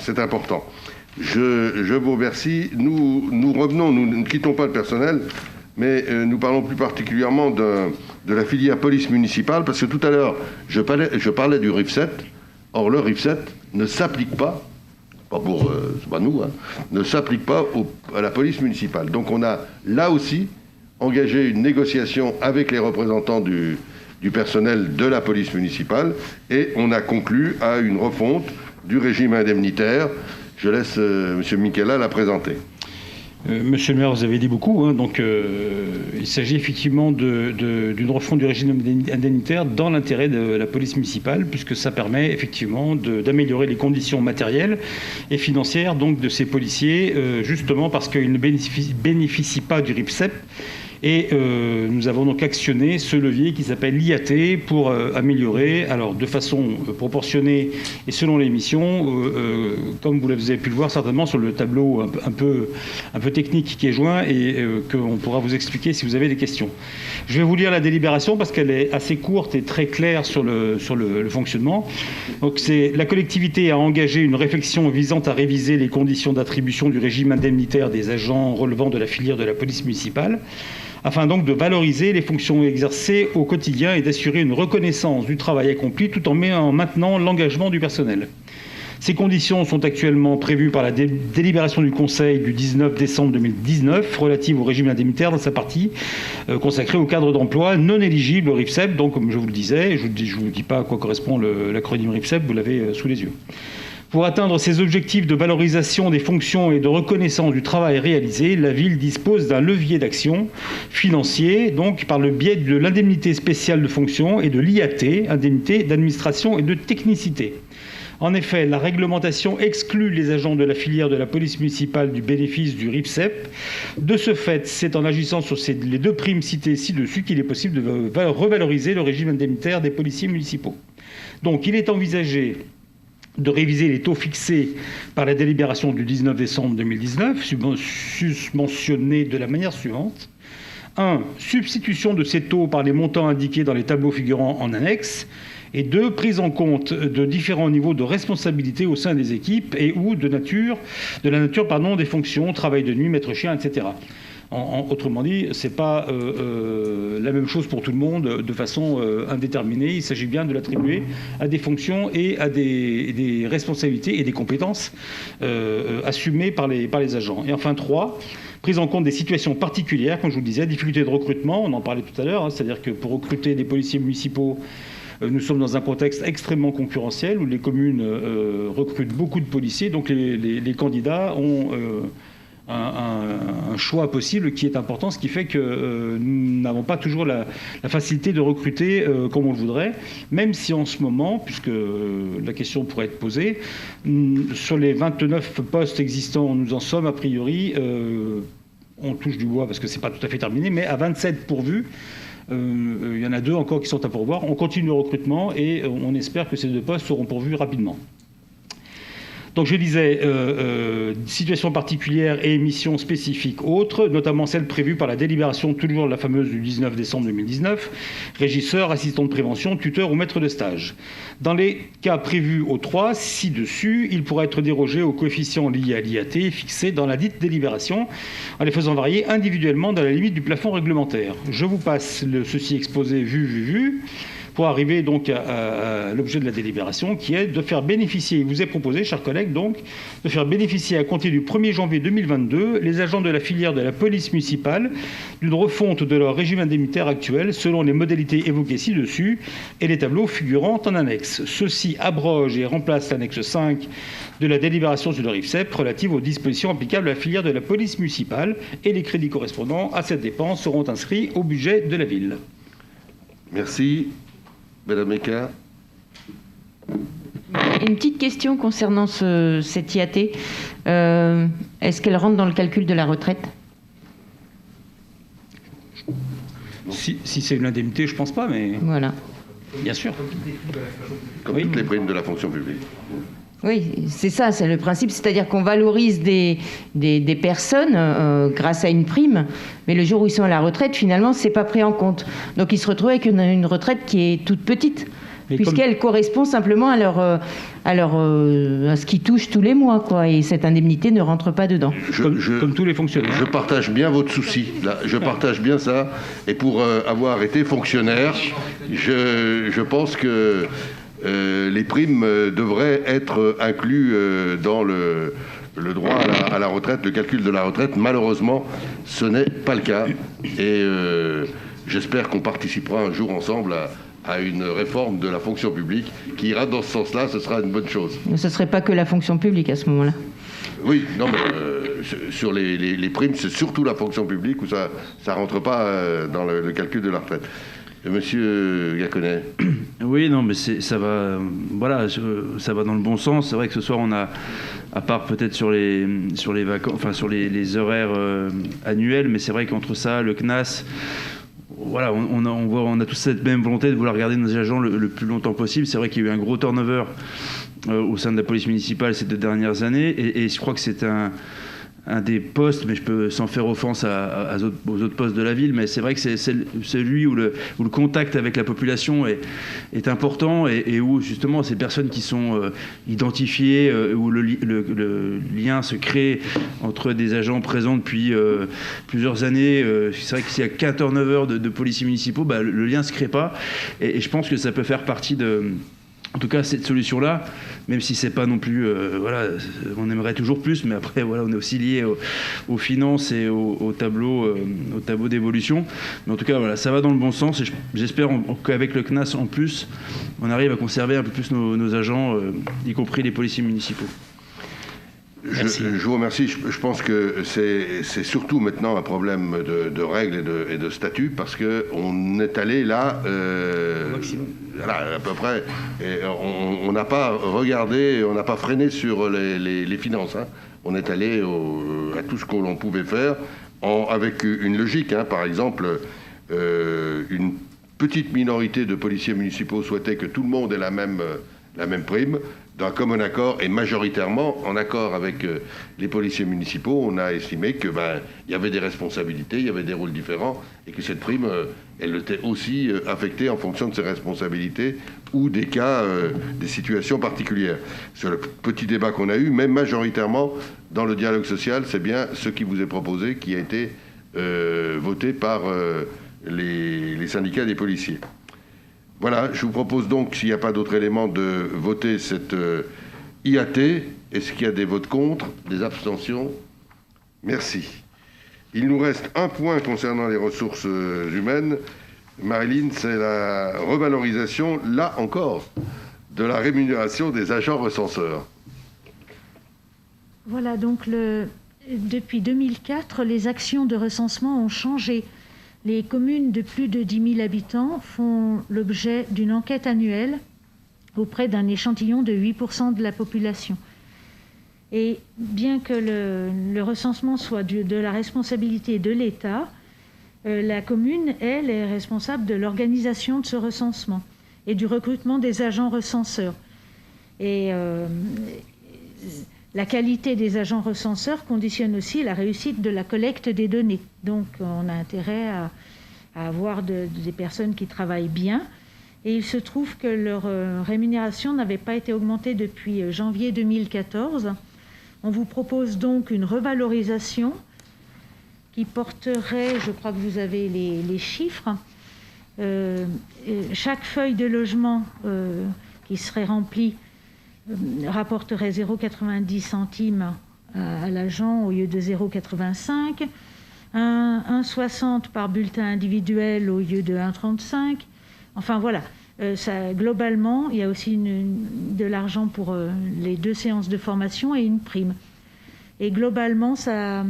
c'est important. Je vous remercie. Nous revenons, nous ne quittons pas le personnel, mais nous parlons plus particulièrement de la filière police municipale, parce que tout à l'heure, je parlais du RIFSET. Or, le RIFSET ne s'applique pas, c'est pas nous, ne s'applique pas à la police municipale. Donc on a là aussi engagé une négociation avec les représentants du personnel de la police municipale, et on a conclu à une refonte du régime indemnitaire. Je laisse M. Michela la présenter. Monsieur le maire, vous avez dit beaucoup. Il s'agit effectivement d'une refonte du régime indemnitaire dans l'intérêt de la police municipale, puisque ça permet effectivement d'améliorer les conditions matérielles et financières donc, de ces policiers, justement parce qu'ils ne bénéficient pas du RIPSEP. Et nous avons donc actionné ce levier qui s'appelle l'IAT pour améliorer, alors de façon proportionnée et selon les missions, comme vous avez pu le voir certainement sur le tableau un peu technique qui est joint et qu'on pourra vous expliquer si vous avez des questions. Je vais vous lire la délibération parce qu'elle est assez courte et très claire sur le fonctionnement. Donc la collectivité a engagé une réflexion visant à réviser les conditions d'attribution du régime indemnitaire des agents relevant de la filière de la police municipale, afin donc de valoriser les fonctions exercées au quotidien et d'assurer une reconnaissance du travail accompli tout en maintenant l'engagement du personnel. Ces conditions sont actuellement prévues par la délibération du Conseil du 19 décembre 2019 relative au régime indemnitaire dans sa partie consacrée au cadre d'emploi non éligible au RIFSEP. Donc, comme je vous le disais, je ne vous dis pas à quoi correspond l'acronyme RIFSEP, vous l'avez sous les yeux. Pour atteindre ces objectifs de valorisation des fonctions et de reconnaissance du travail réalisé, la ville dispose d'un levier d'action financier, donc par le biais de l'indemnité spéciale de fonction et de l'IAT, indemnité d'administration et de technicité. En effet, la réglementation exclut les agents de la filière de la police municipale du bénéfice du RIPSEP. De ce fait, c'est en agissant sur les deux primes citées ci-dessus qu'il est possible de revaloriser le régime indemnitaire des policiers municipaux. Donc, il est envisagé de réviser les taux fixés par la délibération du 19 décembre 2019, susmentionnés de la manière suivante. 1. Substitution de ces taux par les montants indiqués dans les tableaux figurant en annexe. Et 2. Prise en compte de différents niveaux de responsabilité au sein des équipes et ou de la nature des fonctions, travail de nuit, maître chien, etc. Autrement dit, ce n'est pas la même chose pour tout le monde de façon indéterminée. Il s'agit bien de l'attribuer à des fonctions et à des responsabilités et des compétences assumées par les agents. Et enfin, 3, prise en compte des situations particulières, comme je vous le disais, difficultés de recrutement, on en parlait tout à l'heure, c'est-à-dire que pour recruter des policiers municipaux, nous sommes dans un contexte extrêmement concurrentiel où les communes recrutent beaucoup de policiers, donc les candidats ont un choix possible qui est important, ce qui fait que nous n'avons pas toujours la facilité de recruter comme on le voudrait, même si en ce moment, puisque la question pourrait être posée, sur les 29 postes existants, nous en sommes a priori, on touche du bois parce que ce n'est pas tout à fait terminé, mais à 27 pourvus. Il y en a 2 encore qui sont à pourvoir. On continue le recrutement et on espère que ces 2 postes seront pourvus rapidement. Donc je disais, situation particulière et missions spécifiques autres, notamment celles prévues par la délibération toujours la fameuse du 19 décembre 2019, régisseur, assistant de prévention, tuteur ou maître de stage. Dans les cas prévus au 3, ci-dessus, il pourra être dérogé aux coefficients liés à l'IAT fixés dans la dite délibération, en les faisant varier individuellement dans la limite du plafond réglementaire. Je vous passe ceci exposé vu, pour arriver donc à l'objet de la délibération, qui est de faire bénéficier, il vous est proposé, chers collègues, donc, de faire bénéficier à compter du 1er janvier 2022 les agents de la filière de la police municipale d'une refonte de leur régime indemnitaire actuel selon les modalités évoquées ci-dessus et les tableaux figurant en annexe. Ceci abroge et remplace l'annexe 5 de la délibération sur le RIFSEP relative aux dispositions applicables à la filière de la police municipale, et les crédits correspondants à cette dépense seront inscrits au budget de la ville. Merci. Madame Ecker. Une petite question concernant cette IAT. Est-ce qu'elle rentre dans le calcul de la retraite ? Si c'est une indemnité, je ne pense pas, mais... Voilà. Bien sûr. Comme toutes les primes de la fonction publique. Oui, c'est ça, c'est le principe. C'est-à-dire qu'on valorise des personnes grâce à une prime, mais le jour où ils sont à la retraite, finalement, ce n'est pas pris en compte. Donc ils se retrouvent avec une retraite qui est toute petite. puisqu'elle correspond simplement à ce qui touche tous les mois, quoi. Et cette indemnité ne rentre pas dedans. Comme tous les fonctionnaires. Je partage bien votre souci. Là, je partage bien ça. Et pour avoir été fonctionnaire, je pense que les primes devraient être inclus dans le droit à la retraite, le calcul de la retraite. Malheureusement, ce n'est pas le cas. Et j'espère qu'on participera un jour ensemble à une réforme de la fonction publique qui ira dans ce sens-là. Ce sera une bonne chose. Mais ce ne serait pas que la fonction publique à ce moment-là. Oui, non, mais sur les primes, c'est surtout la fonction publique où ça ne rentre pas dans le calcul de la retraite. Monsieur Gaconnet. Oui, non, mais ça va, voilà, ça va dans le bon sens. C'est vrai que ce soir, on a, à part peut-être sur les vacances, enfin sur les horaires annuels, mais c'est vrai qu'entre ça, le CNAS, voilà, on a tous cette même volonté de vouloir garder nos agents le plus longtemps possible. C'est vrai qu'il y a eu un gros turnover au sein de la police municipale ces 2 dernières années, et je crois que c'est un des postes, mais je peux sans faire offense aux autres postes de la ville, mais c'est vrai que c'est celui où le contact avec la population est important, et où justement ces personnes qui sont identifiées, où le lien se crée entre des agents présents depuis plusieurs années. C'est vrai que s'il y a qu'un turnover de policiers municipaux, le lien ne se crée pas, et je pense que ça peut faire partie en tout cas, cette solution-là, même si c'est pas non plus, voilà, on aimerait toujours plus, mais après, voilà, on est aussi lié aux finances et au tableau d'évolution. Mais en tout cas, voilà, ça va dans le bon sens, et j'espère qu'avec le CNAS en plus, on arrive à conserver un peu plus nos agents, y compris les policiers municipaux. Je vous remercie. Je pense que c'est surtout maintenant un problème de règles et de statut, parce qu'on est allé là, voilà, à peu près, et on n'a pas regardé, on n'a pas freiné sur les finances. Hein. On est allé à tout ce que l'on pouvait faire avec une logique. Hein. Par exemple, une petite minorité de policiers municipaux souhaitait que tout le monde ait la même prime. D'un commun accord, et majoritairement en accord avec les policiers municipaux, on a estimé que y avait des responsabilités, il y avait des rôles différents, et que cette prime, elle était aussi affectée en fonction de ses responsabilités ou des cas, des situations particulières. Sur le petit débat qu'on a eu, même majoritairement dans le dialogue social, c'est bien ce qui vous est proposé qui a été voté par les syndicats des policiers. Voilà, je vous propose donc, s'il n'y a pas d'autres éléments, de voter cette IAT. Est-ce qu'il y a des votes contre, des abstentions? Merci. Il nous reste un point concernant les ressources humaines. Marilyn, c'est la revalorisation, là encore, de la rémunération des agents recenseurs. Voilà, donc depuis 2004, les actions de recensement ont changé. Les communes de plus de 10 000 habitants font l'objet d'une enquête annuelle auprès d'un échantillon de 8% de la population. Et bien que le recensement soit de la responsabilité de l'État, la commune, elle, est responsable de l'organisation de ce recensement et du recrutement des agents recenseurs. Et la qualité des agents recenseurs conditionne aussi la réussite de la collecte des données. Donc, on a intérêt à avoir des personnes qui travaillent bien. Et il se trouve que leur rémunération n'avait pas été augmentée depuis janvier 2014. On vous propose donc une revalorisation qui porterait, je crois que vous avez les chiffres, chaque feuille de logement qui serait remplie rapporterait 0,90 centimes à l'agent au lieu de 0,85, 1,60 par bulletin individuel au lieu de 1,35. Enfin voilà, globalement, il y a aussi de l'argent pour les 2 séances de formation et une prime. Et globalement, ça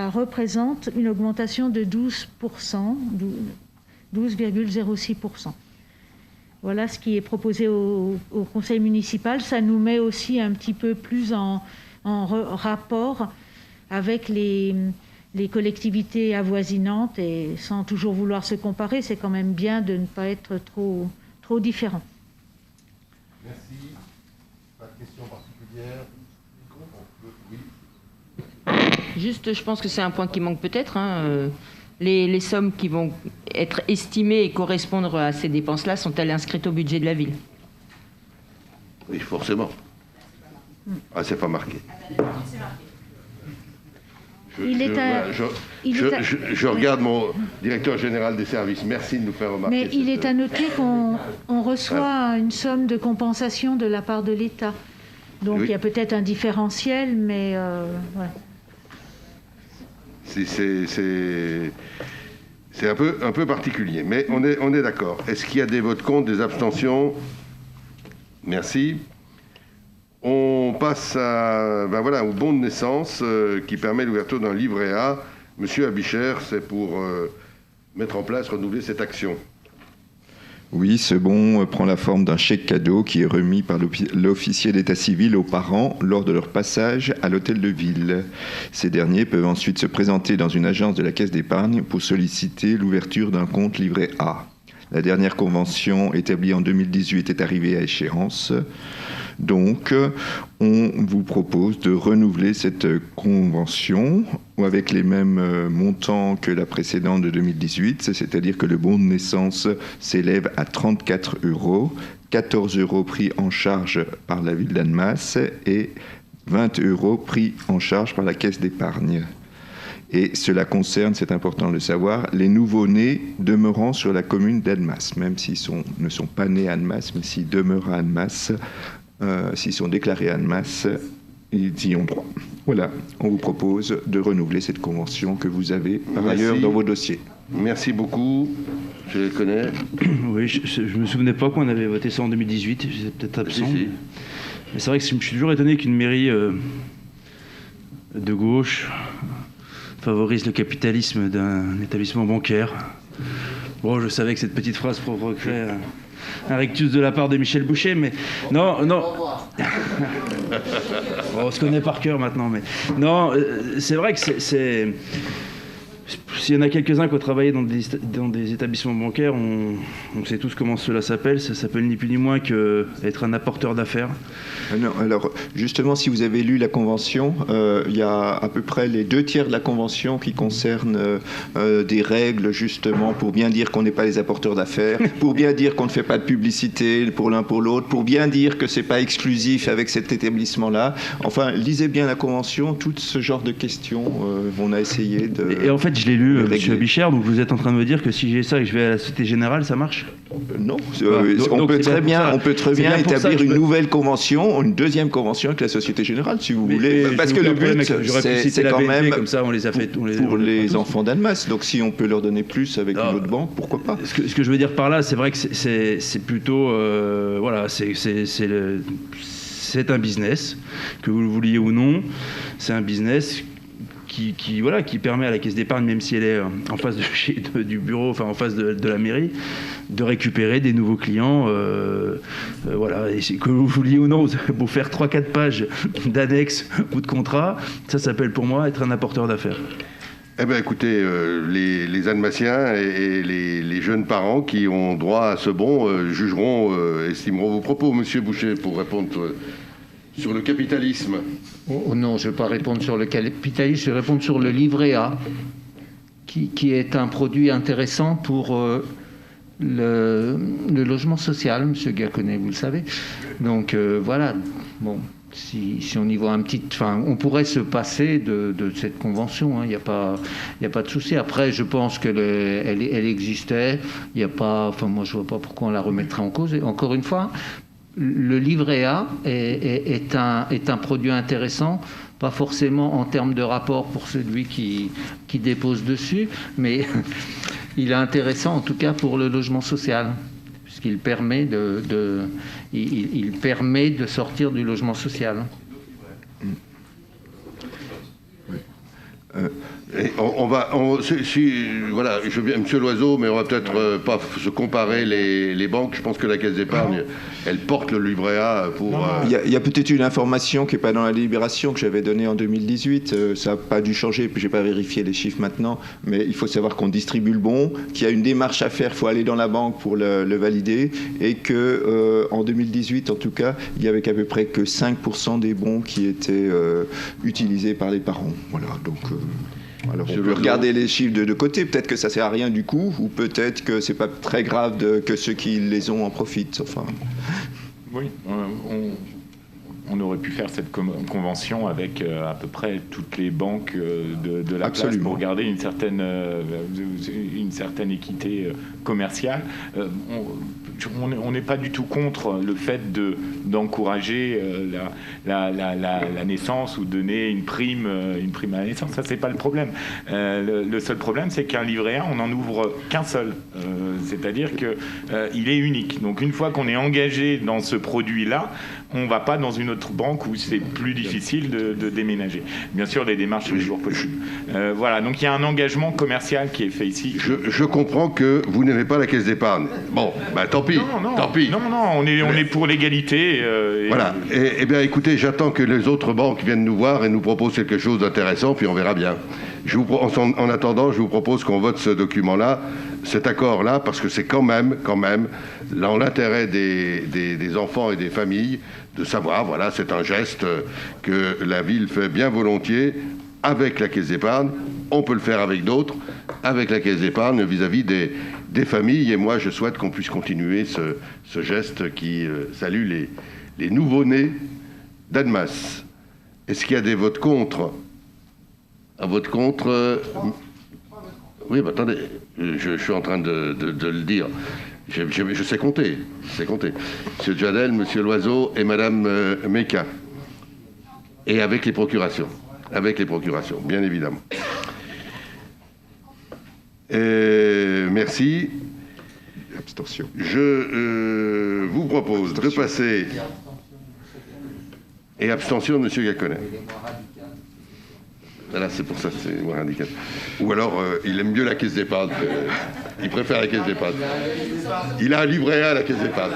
représente une augmentation de 12%, 12,06%. Voilà ce qui est proposé au conseil municipal. Ça nous met aussi un petit peu plus en rapport avec les collectivités avoisinantes, et sans toujours vouloir se comparer, c'est quand même bien de ne pas être trop différent. Merci. Pas de questions particulières? Oui. Juste, je pense que c'est un point qui manque peut-être. Les sommes qui vont être estimées et correspondre à ces dépenses-là, sont-elles inscrites au budget de la ville? Oui, forcément. Ah, c'est pas marqué. Je regarde mon directeur général des services. Merci de nous faire remarquer. Mais il est à noter qu'on reçoit une somme de compensation de la part de l'État. Donc il y a peut-être un différentiel, mais ouais. C'est un peu particulier, mais on est d'accord. Est-ce qu'il y a des votes contre, des abstentions? Merci. On passe au bon de naissance qui permet l'ouverture d'un livret A. Monsieur Abicher, c'est pour mettre en place, renouveler cette action. Oui, ce bon prend la forme d'un chèque cadeau qui est remis par l'officier d'état civil aux parents lors de leur passage à l'hôtel de ville. Ces derniers peuvent ensuite se présenter dans une agence de la Caisse d'épargne pour solliciter l'ouverture d'un compte livret A. La dernière convention établie en 2018 est arrivée à échéance. Donc, on vous propose de renouveler cette convention avec les mêmes montants que la précédente de 2018, c'est-à-dire que le bon de naissance s'élève à 34 €, 14 € pris en charge par la ville d'Annemasse et 20 € pris en charge par la Caisse d'épargne. Et cela concerne, c'est important de le savoir, les nouveau-nés demeurant sur la commune d'Annemasse, même s'ils ne sont pas nés à Annemasse, mais s'ils demeurent à Annemasse. S'ils sont déclarés à Annemasse, ils y ont droit. Voilà, on vous propose de renouveler cette convention que vous avez par ailleurs dans vos dossiers. Merci beaucoup, je les connais. Oui, je ne me souvenais pas qu'on avait voté ça en 2018, j'étais peut-être absent. Si. Mais c'est vrai que je suis toujours étonné qu'une mairie de gauche favorise le capitalisme d'un établissement bancaire. Bon, je savais que cette petite phrase provoquerait un rictus de la part de Michel Boucher, mais non. On se connaît par cœur maintenant, mais non, c'est vrai que c'est s'il y en a quelques-uns qui ont travaillé dans des établissements bancaires, on sait tous comment cela s'appelle. Ça s'appelle ni plus ni moins qu'être un apporteur d'affaires. Non, alors, justement, si vous avez lu la Convention, il y a à peu près les 2/3 de la Convention qui concernent des règles, justement, pour bien dire qu'on n'est pas les apporteurs d'affaires, pour bien dire qu'on ne fait pas de publicité pour l'un pour l'autre, pour bien dire que ce n'est pas exclusif avec cet établissement-là. Enfin, lisez bien la Convention, tout ce genre de questions, on a essayé de... Et en fait, je l'ai lu, M. Bichère, donc vous êtes en train de me dire que si j'ai ça et que je vais à la Société Générale, ça marche? Non, on peut très bien établir une nouvelle convention, une deuxième convention avec la Société Générale, si vous voulez. Parce que le but, c'est quand même comme ça, on les a fait, pour les enfants d'Annemasse. Donc si on peut leur donner plus avec une autre banque, pourquoi pas? Ce que je veux dire par là, c'est vrai que c'est plutôt... voilà, c'est un business, que vous le vouliez ou non. C'est un business qui permet à la Caisse d'épargne, même si elle est en face du bureau, enfin en face de la mairie, de récupérer des nouveaux clients. Voilà, et que vous vouliez ou non, vous faire 3-4 pages d'annexes ou de contrats, ça s'appelle pour moi être un apporteur d'affaires. Eh bien, écoutez, les Annemassiens et les jeunes parents qui ont droit à ce bon jugeront, estimeront vos propos. Monsieur Boucher, pour répondre sur le capitalisme. Oh non, je ne vais pas répondre sur le capitalisme, je vais répondre sur le livret A, qui est un produit intéressant pour le logement social, M. Gaconnet, vous le savez. Donc voilà, bon, si on y voit un petit... Enfin, on pourrait se passer de cette convention, il n'y a pas de souci. Après, je pense qu'elle existait, il n'y a pas... Enfin, moi, je ne vois pas pourquoi on la remettrait en cause. Et encore une fois... Le livret A est un produit intéressant, pas forcément en termes de rapport pour celui qui dépose dessus, mais il est intéressant en tout cas pour le logement social, puisqu'il permet il permet de sortir du logement social. Voilà, je viens, Monsieur Loiseau, mais on va peut-être pas se comparer les banques. Je pense que la Caisse d'épargne, elle porte le livret A pour... Il y a peut-être une information qui n'est pas dans la délibération que j'avais donnée en 2018. Ça n'a pas dû changer, puis je n'ai pas vérifié les chiffres maintenant. Mais il faut savoir qu'on distribue le bon, qu'il y a une démarche à faire, il faut aller dans la banque pour le valider. Et qu'en 2018, en tout cas, il n'y avait qu'à peu près que 5% des bons qui étaient utilisés par les parents. Voilà, donc... Alors on peut regarder les chiffres de côté, peut-être que ça sert à rien du coup, ou peut-être que c'est pas très grave que ceux qui les ont en profitent. Enfin. Oui, on aurait pu faire cette convention avec à peu près toutes les banques de la place pour garder une certaine équité commerciale. On n'est pas du tout contre le fait d'encourager la naissance ou donner une prime à la naissance. Ça, c'est pas le problème. Le seul problème, c'est qu'un livret A, on n'en ouvre qu'un seul. C'est-à-dire qu'il est unique. Donc une fois qu'on est engagé dans ce produit-là, on ne va pas dans une autre banque où c'est plus difficile de déménager. Bien sûr, les démarches sont toujours possibles. Voilà, donc il y a un engagement commercial qui est fait ici. Je comprends que vous n'aimez pas la caisse d'épargne. Bon, bah tant pis. Tant pis. Non, on est pour l'égalité. Voilà. Eh bien, écoutez, j'attends que les autres banques viennent nous voir et nous proposent quelque chose d'intéressant, puis on verra bien. En attendant, je vous propose qu'on vote ce document-là, cet accord-là, parce que c'est quand même, dans l'intérêt des enfants et des familles, de savoir, voilà, c'est un geste que la ville fait bien volontiers avec la caisse d'épargne. On peut le faire avec d'autres, avec la caisse d'épargne vis-à-vis des familles. Et moi, je souhaite qu'on puisse continuer ce geste qui salue les nouveau-nés d'Annemasse. Est-ce qu'il y a des votes contre ? Un vote contre. Oui, bah, attendez, je suis en train de le dire. Je sais compter. Monsieur Jadel, Monsieur Loiseau et Madame Meka. Et avec les procurations. Bien évidemment. Merci. Abstention. Je vous propose de passer. Et abstention de Monsieur Gaconnet. Voilà, c'est pour ça que c'est moins radical. Ou alors, il aime mieux la caisse d'épargne. Il préfère la caisse d'épargne. Il a un livret A à la caisse d'épargne.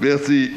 Merci.